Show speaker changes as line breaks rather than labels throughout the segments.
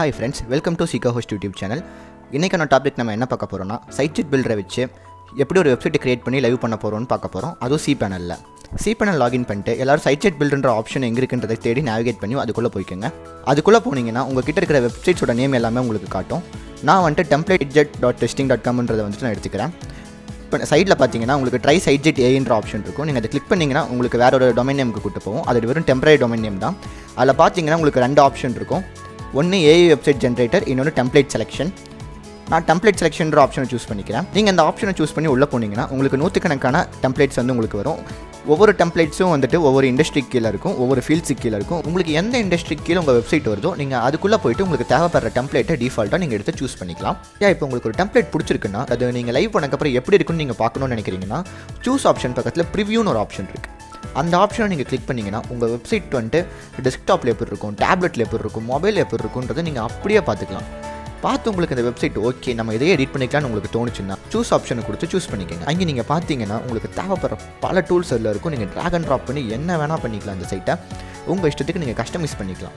Hi friends, welcome to சீக்கா ஹோஸ்ட் YouTube channel. இன்றைக்கான டாபிக் நம்ம என்ன பார்க்க போகிறோம்னா, சைட்ஜெட் பில்டரை வச்சு எப்படி ஒரு வெப்சைட்டை கிரியேட் பண்ணி லைவ் பண்ண போகிறோம்னு பார்க்க போகிறோம். அதுவும் சி பேனல் லாகின் பண்ணிட்டு எல்லாரும் சைட்ஜெட் பில்டர்ன்ற ஆப்ஷன் எங்கே இருக்குன்றதை தேடி நேவிகேட் பண்ணி அதுக்குள்ளே போய்க்குங்க. அதுக்குள்ளே போனீங்கன்னா உங்கள் கிட்ட இருக்கிற வெப்சைட்ஸோட நேம் எல்லாமே உங்களுக்கு காட்டும். நான் வந்துட்டு templatejet.testing.comன்றதை வந்துட்டு நான் எடுத்துக்கிறேன். இப்போ சைடில் பார்த்தீங்கன்னா உங்களுக்கு ட்ரை சைட்ஜெட் ஏன்ற ஆப்ஷன் இருக்கும். நீங்கள் அதை கிளிக் பண்ணிங்கன்னா உங்களுக்கு வேற ஒரு டொமைன் நேமுக்கு கூட்டு போகும். அது வெறும் டெம்பரரி டொமைன் நேம் தான். அதில் பார்த்தீங்கன்னா உங்களுக்கு 2 ஆப்ஷன் இருக்கும். ஒன்று ஏஐ வெப்சைட் ஜென்ரேட்டர், இன்னொன்று டெம்ப்ளேட் செலெக்ஷன். நான் டெம்ப்ளேட் செலெக்ஷன்ற ஆப்ஷனை சூஸ் பண்ணிக்கிறேன். நீங்கள் அந்த ஆப்ஷனை சூஸ் பண்ணி உள்ளே போனீங்கன்னா உங்களுக்கு நூற்றுக்கணக்கான டெம்ப்ளேட்ஸ் வந்து உங்களுக்கு வரும். ஒவ்வொரு டெம்ப்ளேட்ஸும் வந்துட்டு ஒவ்வொரு இண்டஸ்ட்ரிக்கு கீழே இருக்கும், ஒவ்வொரு ஃபீல்ட்ஸுக்கு கீழே இருக்கும். உங்களுக்கு எந்த இண்டஸ்ட்ரிக்கு கீழே உங்கள் வெப்சைட் வருதோ நீங்கள் அதுக்குள்ளே போய்ட்டு உங்களுக்கு தேவைப்படுற டெம்ப்ளேட்டை டிஃபால்ட்டாக நீங்கள் எடுத்து சூஸ் பண்ணிக்கலாம். இப்போ உங்களுக்கு ஒரு டெம்ப்ளேட் பிடிச்சிருக்குன்னா அது நீங்கள் லைவ் பண்ணக்கப்புறம் எப்படி இருக்குன்னு நீங்கள் பார்க்கணும்னு நினைக்கிறீங்கன்னா சூஸ் ஆப்ஷன் பக்கத்தில் ப்ரிவ்யூன்னு ஒரு ஆப்ஷன் இருக்குது. அந்த ஆப்ஷனை நீங்கள் கிளிக் பண்ணிங்கன்னா உங்கள் வெப்சைட் வந்துட்டு டெஸ்க்டாப்பில் எப்படி இருக்கும், டேப்லெட்டில் எப்படி இருக்கும், மொபைல் எப்படி இருக்குன்றதை நீங்கள் அப்படியே பார்த்துக்கலாம். பார்த்து உங்களுக்கு இந்த வெப்சைட் ஓகே நம்ம இதையே எடிட் பண்ணிக்கலாம்னு உங்களுக்கு தோணுச்சுன்னா சூஸ் ஆப்ஷனை கொடுத்து சூஸ் பண்ணிக்கோங்க. அங்கே நீங்கள் பார்த்தீங்கன்னா உங்களுக்கு தேவைப்படுற பல டூல்ஸ் அதில் இருக்கும். நீங்கள் ட்ராக் அண்ட் ட்ராப் பண்ணி என்ன வேணால் பண்ணிக்கலாம். அந்த சைட்டை உங்கள் இஷ்டத்துக்கு நீங்கள் கஸ்டமைஸ் பண்ணிக்கலாம்.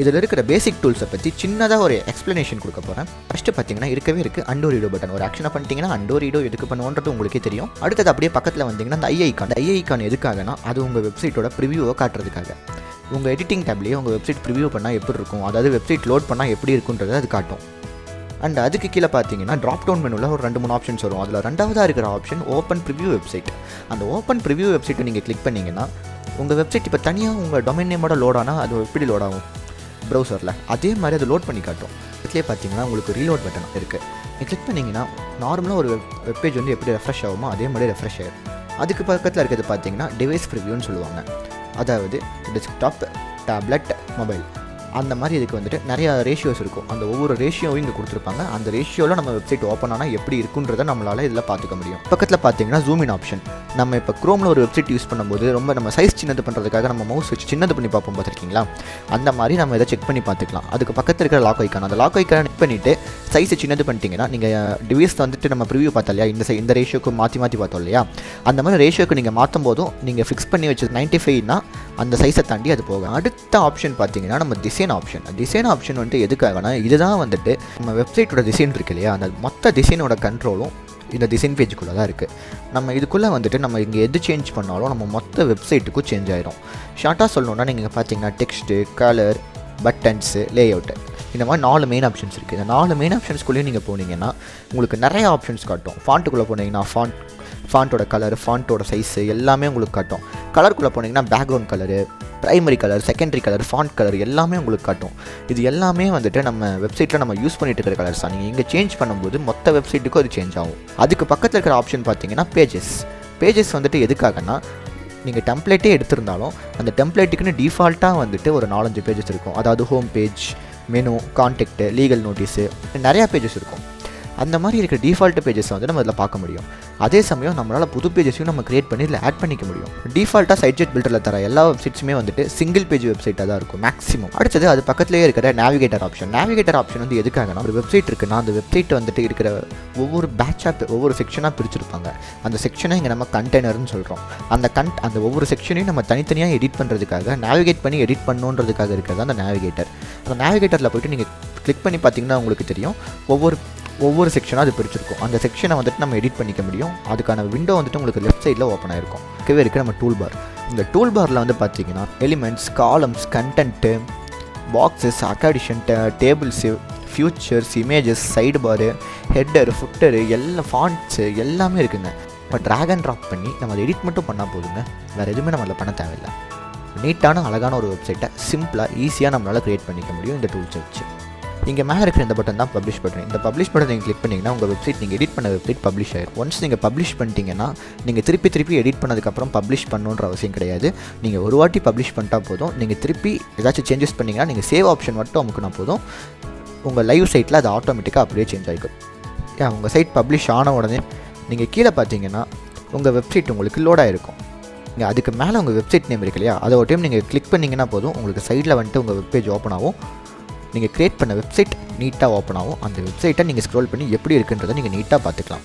இதில் இருக்கிற பேசிக் டூல்ஸை பற்றி சின்னதாக ஒரு எக்ஸ்ப்ளனேஷன் கொடுக்க போகிறேன். ஃபஸ்ட்டு பார்த்தீங்கன்னா இருக்கவே இருக்குது அண்டோ ரீடோ பட்டன். ஒரு ஆக்ஷனை பண்ணிட்டீங்கன்னா அண்டோ ரீடோ எதுக்கு பண்ணுவோன்றது உங்களுக்கே தெரியும். அடுத்தது அப்படியே பக்கத்தில் வந்தீங்கன்னா அந்த ஐ ஐக்கான் எதுக்காகனா அது உங்கள் வெப்சைட்டோட ப்ரிவியூவை காட்டுறதுக்காக. உங்கள் எடிட்டிங் டேப்லேயே உங்கள் வெப்சைட் ப்ரிவியூ பண்ணால் எப்படி இருக்கும், அதாவது வெப்சைட் லோட் பண்ணால் எப்படி இருக்குன்றதை அது காட்டும். அண்ட் அதுக்கு கீழே பார்த்தீங்கன்னா ட்ராப் டவுன் மெனுவில் ஒரு 2-3 ஆப்ஷன்ஸ் வரும். அதில் 2வதாக இருக்கிற ஆப்ஷன் ஓப்பன் ப்ரிவியூ வெப்சைட். அந்த ஓப்பன் ப்ரிவியூ வெப்சைட்டை நீங்கள் கிளிக் பண்ணிங்கன்னா உங்கள் வெப்சைட் இப்போ தனியாக உங்கள் டொமைன் நேமோட லோட் ஆனால் அது எப்படி லோட் ஆகும் ப்ரௌசரில், அதே மாதிரி அது லோட் பண்ணி காட்டும். இதுலேயே பார்த்தீங்கன்னா உங்களுக்கு ரீலோட் பட்டன் இருக்குது. நீங்கள் கிளிக் பண்ணிங்கன்னா நார்மலாக ஒரு வெப்பேஜ் வந்து எப்படி ரெஃப்ரெஷ் ஆகுமோ அதே மாதிரி ரெஃப்ரெஷ் ஆகும். அதுக்கு பக்கத்தில் இருக்கிறது பார்த்தீங்கன்னா டிவைஸ் ப்ரிவியூன்னு சொல்லுவாங்க. அதாவது டெஸ்க்டாப், டேப்லெட், மொபைல் அந்த மாதிரி இதுக்கு வந்துட்டு நிறையா ரேஷியோஸ் இருக்கும். அந்த ஒவ்வொரு ரேஷியோவும் இங்கே கொடுத்துருப்பாங்க. அந்த ரேஷியோவில் நம்ம வெப்சைட் ஓப்பன் ஆனால் எப்படி இருக்குன்றதை நம்மளால் இதில் பார்த்துக்க முடியும். பக்கத்தில் பார்த்தீங்கன்னா ஜூம் இன் ஆப்ஷன். நம்ம இப்போ க்ரோமில் ஒரு வெப்சைட் யூஸ் பண்ணும்போது ரொம்ப நம்ம சைஸ் சின்னது பண்ணுறதுக்காக நம்ம மவுஸ் வச்சு சின்னது பண்ணி பார்ப்போம், பார்த்துருக்கீங்களா? அந்த மாதிரி நம்ம இதை செக் பண்ணி பார்த்துக்கலாம். அதுக்கு பக்கத்தில் இருக்கிற லாக் ஐக்கான், அந்த லாக் ஐக்கானை செக் பண்ணிவிட்டு சைஸை சின்னது பண்ணிட்டீங்கன்னா நீங்கள் டிவைஸ் வந்துட்டு நம்ம ப்ரிவியூ பார்த்தோம் இல்லையா, இந்த ரேஷியோக்கு மாற்றி பார்த்தோம் இல்லையா, அந்த மாதிரி ரேஷியோக்கு நீங்கள் மாற்றும் போதும் நீங்கள் ஃபிக்ஸ் பண்ணி வச்சது 95னா அந்த சைஸை தாண்டி அது போகும். அடுத்த ஆப்ஷன் பார்த்தீங்கன்னா நம்ம டிசைன் ஆப்ஷன் வந்துட்டு எதுக்காகனா இதுதான் வந்துட்டு நம்ம வெப்சைட்டோட டிசைன் இருக்கு இல்லையா, அந்த மொத்த டிசைனோட கண்ட்ரோலும் இந்த டிசைன் பேஜுக்குள்ளே தான் இருக்குது. நம்ம இதுக்குள்ளே வந்துட்டு நம்ம இங்கே எது சேஞ்ச் பண்ணாலும் நம்ம மொத்த வெப்சைட்டுக்கும் சேஞ்ச் ஆகிடும். ஷார்ட்டாக சொல்லணுன்னா நீங்கள் பார்த்தீங்கன்னா டெக்ஸ்ட்டு, கலர், பட்டன்ஸு, லேஅவுட்டு, இந்த மாதிரி 4 மெயின் ஆப்ஷன்ஸ் இருக்குது. இந்த 4 மெயின் ஆப்ஷன்ஸ்குள்ளேயும் நீங்கள் போனீங்கன்னா உங்களுக்கு நிறைய ஆப்ஷன்ஸ் காட்டும். ஃபாண்ட்டுக்குள்ளே போனீங்கன்னா ஃபாண்ட்டோட கலர், ஃபாண்ட்டோட சைஸு எல்லாமே உங்களுக்கு காட்டும். கலருக்குள்ளே போனீங்கன்னா background colour, primary colour, secondary colour, font colour எல்லாமே உங்களுக்கு காட்டும். இது எல்லாமே வந்துட்டு நம்ம வெப்சைட்டில் நம்ம யூஸ் பண்ணிட்டு இருக்கிற கலர்ஸ் தான். நீங்கள் இங்கே சேஞ்ச் பண்ணும்போது மொத்த வெப்சைட்டுக்கும் அது சேஞ்ச் ஆகும். அதுக்கு பக்கத்தில் இருக்கிற ஆப்ஷன் பார்த்தீங்கன்னா பேஜஸ் வந்துட்டு எதுக்காகனா நீங்கள் டெம்ப்ளேட்டே எடுத்திருந்தாலும் அந்த டெம்ப்ளேட்டுக்குன்னு டிஃபால்ட்டாக வந்துட்டு ஒரு 4-5 பேஜஸ் இருக்கும். அதாவது home page, menu, contact, legal notice, நிறையா பேஜஸ் இருக்கும். அந்த மாதிரி இருக்கிற டிஃபால்ட் பேஜஸை வந்து நம்ம இதில் பார்க்க முடியும். அதே சமயம் நம்மளால் புது பேஜஸையும் நம்ம கிரியேட் பண்ணி இதில் ஆட் பண்ணிக்க முடியும். டிஃபால்ட்டாக சைட்ஜெட் பில்டரில் தர எல்லா வெப்சைட்ஸுமே வந்துட்டு சிங்கிள் பேஜ் வெப்சைட்டாக தான் இருக்கும் மேக்ஸிமம். அடுத்தது அது பக்கத்துலேயே இருக்கிற நேவிகேட்டர் ஆப்ஷன் வந்து எதுக்காகனா ஒரு வெப்சைட் இருக்குன்னா அந்த வெப்சைட் வந்துட்டு இருக்கிற ஒவ்வொரு ஒவ்வொரு செக்ஷனாக பிரிச்சிருப்பாங்க. அந்த செக்ஷனை இங்கே நம்ம கண்டெய்னர்னு சொல்கிறோம். அந்த ஒவ்வொரு செக்ஷனையும் நம்ம தனித்தனியாக எடிட் பண்ணுறதுக்காக நேவிகேட் பண்ணி எடிட் பண்ணுன்றதுக்காக இருக்கிறது அந்த நேவிகேட்டர். அந்த நேவிகேட்டரில் போய்ட்டு நீங்கள் கிளிக் பண்ணி பார்த்தீங்கன்னா உங்களுக்கு தெரியும் ஒவ்வொரு செக்ஷனாக அது பிரிச்சிருக்கும். அந்த செக்ஷனை வந்துட்டு நம்ம எடிட் பண்ணிக்க முடியும். அதுக்கான விண்டோ வந்துட்டு உங்களுக்கு லெஃப்ட் சைடில் ஓப்பன் ஆகிருக்கும். இருக்குது நம்ம டூல் பார். இந்த டூல் பாரில் வந்து பார்த்தீங்கன்னா எலிமெண்ட்ஸ், காலம்ஸ், கண்டென்ட்டு, பாக்ஸஸ், அக்காடிஷன், tables, features, images, side bar, header, footer, எல்லா ஃபாண்ட்ஸு எல்லாமே இருக்குங்க. இப்போ ட்ராக் அண்ட் ட்ராப் பண்ணி நம்ம அதை எடிட் மட்டும் பண்ணால் போதுங்க. வேறு எதுவுமே நம்மளால் பண்ண தேவையில்லை. நீட்டான அழகான ஒரு வெப்சைட்டை சிம்பிளாக ஈஸியாக நம்மளால் க்ரியேட் பண்ணிக்க முடியும் இந்த டூல்ஸை வச்சு. இங்கே மேலே இருக்கிற இந்த பட்டன் தான் பப்ளிஷ் பட்டன். இந்த பப்ளிஷ் பட்டன் நீங்கள் கிளிக் பண்ணிங்கன்னா உங்கள் வெப்சைட் நீங்கள் எடிட் பண்ண வெப்சைட் பப்ளிஷ் ஆகிடும். ஒன்ஸ் நீங்கள் பப்ளிஷ் பண்ணிட்டீங்கன்னா நீங்கள் திருப்பி எடிட் பண்ணதுக்கப்புறம் பப்ளிஷ் பண்ணணுன்ற அவசியம் கிடையாது. நீங்கள் ஒரு வாட்டி பப்ளிஷ் பண்ணிட்டா போதும். நீங்கள் திருப்பி ஏதாச்சும் சேஞ்சஸ் பண்ணிங்கன்னா நீங்கள் சேவ் ஆப்ஷன் மட்டும் அமுக்குனா போதும். உங்கள் லைவ் சைட்டில் அது ஆட்டோமேட்டிக்காக அப்படியே சேஞ்ச் ஆகிக்கும். உங்கள் சைட் பப்ளிஷ் ஆன உடனே நீங்கள் கீழே பார்த்தீங்கன்னா உங்கள் வெப்சைட் உங்களுக்கு லோட் ஆகிருக்கும். இங்கே அதுக்கு மேலே உங்கள் வெப்சைட் நேம் இருக்கு இல்லையா, அதை ஒரு டைம் நீங்கள் கிளிக் பண்ணிங்கன்னா போதும் உங்களுக்கு சைடில் வந்துட்டு உங்கள் வெப்பேஜ் ஓப்பன் ஆகும். நீங்கள் க்ரியேட் பண்ண வெப்சைட் நீட்டாக ஓப்பன் ஆகும். அந்த வெப்சைட்டை நீங்கள் ஸ்க்ரோல் பண்ணி எப்படி இருக்குன்றதை நீங்கள் நீட்டாக பார்த்துக்கலாம்.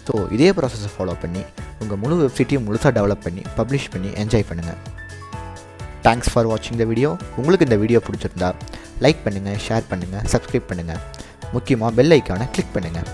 ஸோ இதே ப்ராசஸை ஃபாலோ பண்ணி உங்கள் முழு வெப்சைட்டையும் முழுசாக டெவலப் பண்ணி பப்ளிஷ் பண்ணி என்ஜாய் பண்ணுங்கள். தேங்க்ஸ் ஃபார் வாட்சிங் த வீடியோ. உங்களுக்கு இந்த வீடியோ பிடிச்சிருந்தா லைக் பண்ணுங்கள், ஷேர் பண்ணுங்கள், சப்ஸ்கிரைப் பண்ணுங்கள். முக்கியமாக பெல் ஐக்கானை கிளிக் பண்ணுங்கள்.